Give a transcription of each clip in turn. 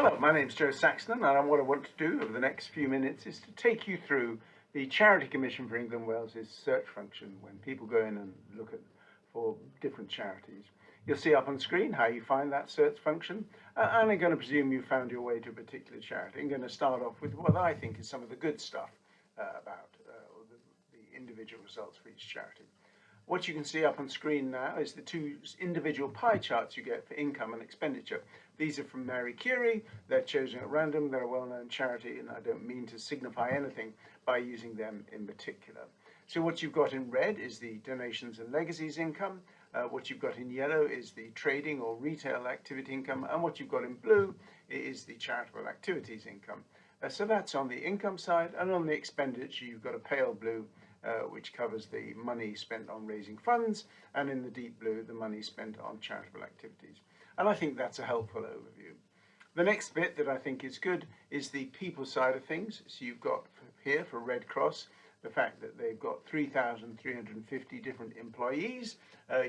Hello, my name's Joe Saxton, and what I want to do over the next few minutes is to take you through the Charity Commission for England and Wales's search function when people go in and look for different charities. You'll see up on screen how you find that search function, and I'm going to presume you found your way to a particular charity. I'm going to start off with what I think is some of the good stuff about the individual results for each charity. What you can see up on screen now is the two individual pie charts you get for income and expenditure. These are from Marie Curie. They're chosen at random. They're a well-known charity, and I don't mean to signify anything by using them in particular. So what you've got in red is the donations and legacies income. What you've got in yellow is the trading or retail activity income, and what you've got in blue is the charitable activities income. So that's on the income side, and on the expenditure you've got a pale blue which covers the money spent on raising funds, and in the deep blue the money spent on charitable activities. And I think that's a helpful overview. The next bit that I think is good is the people side of things. So you've got here for Red Cross the fact that they've got 3,350 different employees.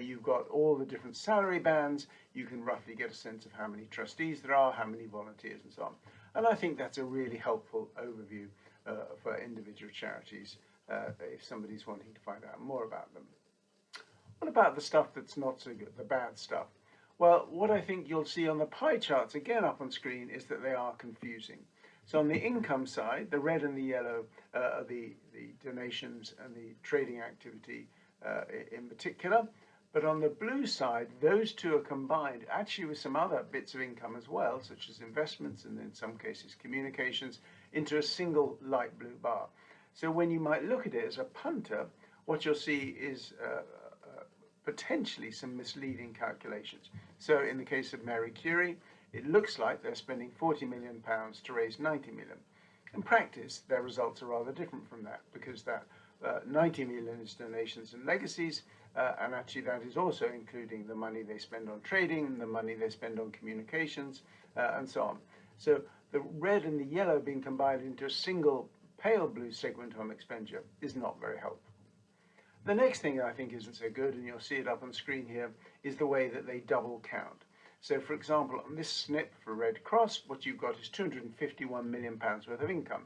You've got all the different salary bands. You can roughly get a sense of how many trustees there are, how many volunteers, and so on. And I think that's a really helpful overview for individual charities if somebody's wanting to find out more about them. What about the stuff that's not so good, the bad stuff? Well, what I think you'll see on the pie charts, again up on screen, is that they are confusing. So on the income side, the red and the yellow are the donations and the trading activity in particular. But on the blue side, those two are combined actually with some other bits of income as well, such as investments and in some cases communications, into a single light blue bar. So when you might look at it as a punter, what you'll see is potentially some misleading calculations. So in the case of Marie Curie, it looks like they're spending £40 million to raise 90 million. In practice, their results are rather different from that, because that 90 million is donations and legacies, and actually that is also including the money they spend on trading, the money they spend on communications, and so on. So the red and the yellow being combined into a single pale blue segment on expenditure is not very helpful. The next thing I think isn't so good, and you'll see it up on screen here, is the way that they double count. So for example, on this snip for Red Cross, what you've got is £251 million worth of income.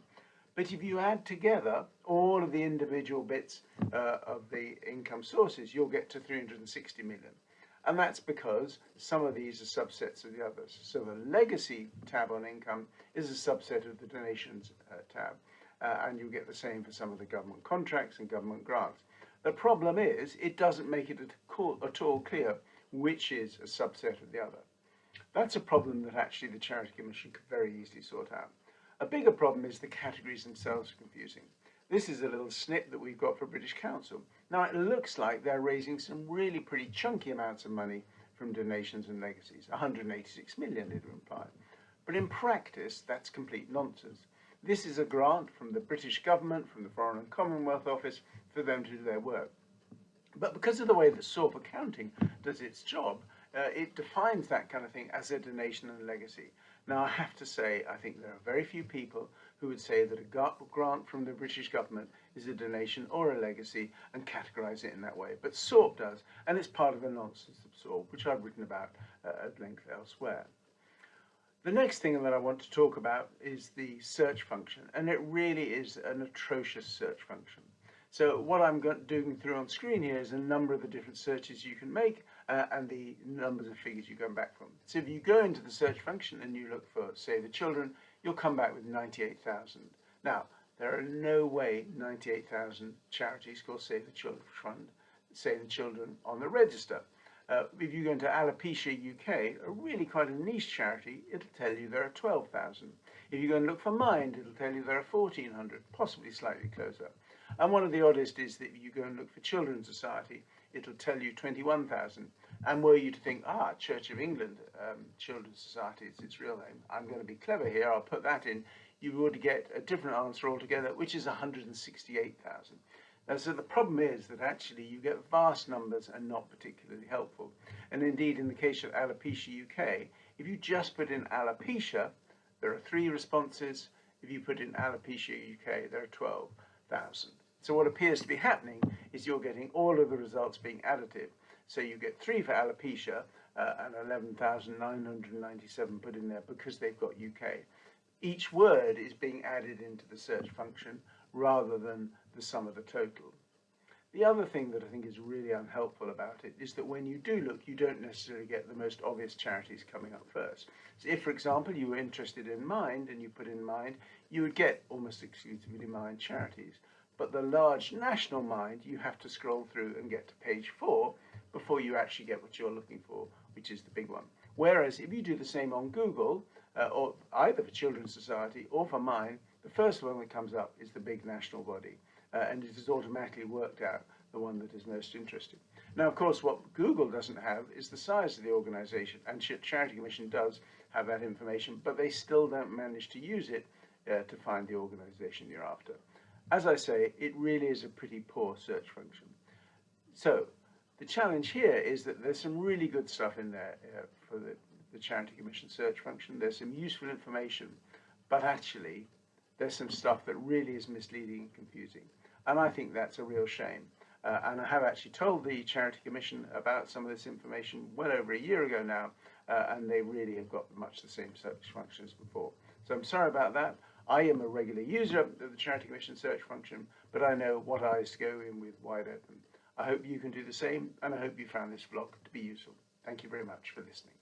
But if you add together all of the individual bits of the income sources, you'll get to 360 million. And that's because some of these are subsets of the others. So the legacy tab on income is a subset of the donations tab. And you get the same for some of the government contracts and government grants. The problem is it doesn't make it at all clear which is a subset of the other. That's a problem that actually the Charity Commission could very easily sort out. A bigger problem is the categories themselves are confusing. This is a little snip that we've got for British Council. Now it looks like they're raising some really pretty chunky amounts of money from donations and legacies, 186 million it would imply. But in practice, that's complete nonsense. This is a grant from the British government, from the Foreign and Commonwealth Office, for them to do their work. But because of the way that SORP accounting does its job, it defines that kind of thing as a donation and legacy. Now I have to say, I think there are very few people who would say that a grant from the British government is a donation or a legacy and categorise it in that way. But SORP does, and it's part of the nonsense of SORP, which I've written about at length elsewhere. The next thing that I want to talk about is the search function, and it really is an atrocious search function. So what I'm doing through on screen here is a number of the different searches you can make and the numbers of figures you go back from. So if you go into the search function and you look for Save the Children, you'll come back with 98,000. Now, there are no way 98,000 charities called Save the Children on the register. If you go into Alopecia UK, a really quite a niche charity, it'll tell you there are 12,000. If you go and look for Mind, it'll tell you there are 1,400, possibly slightly closer. And one of the oddest is that if you go and look for Children's Society, it'll tell you 21,000. And were you to think, Church of England Children's Society is its real name, I'm going to be clever here, I'll put that in, you would get a different answer altogether, which is 168,000. So the problem is that actually you get vast numbers and not particularly helpful. And indeed, in the case of Alopecia UK, if you just put in alopecia, there are 3 responses. If you put in Alopecia UK, there are 12,000. So what appears to be happening is you're getting all of the results being additive. So you get 3 for alopecia, and 11,997 put in there because they've got UK. Each word is being added into the search function rather than the sum of the total. The other thing that I think is really unhelpful about it is that when you do look, you don't necessarily get the most obvious charities coming up first. So if, for example, you were interested in Mind and you put in Mind, you would get almost exclusively Mind charities. But the large national Mind, you have to scroll through and get to page 4 before you actually get what you're looking for, which is the big one. Whereas if you do the same on Google, or either for Children's Society or for Mind, the first one that comes up is the big national body. And it has automatically worked out the one that is most interesting. Now, of course, what Google doesn't have is the size of the organization, and Charity Commission does have that information, but they still don't manage to use it to find the organization you're after. As I say, it really is a pretty poor search function. So the challenge here is that there's some really good stuff in there for the Charity Commission search function. There's some useful information, but actually there's some stuff that really is misleading and confusing. And I think that's a real shame. And I have actually told the Charity Commission about some of this information well over a year ago now, and they really have got much the same search function as before. So I'm sorry about that. I am a regular user of the Charity Commission search function, but I know what eyes to go in with wide open. I hope you can do the same, and I hope you found this vlog to be useful. Thank you very much for listening.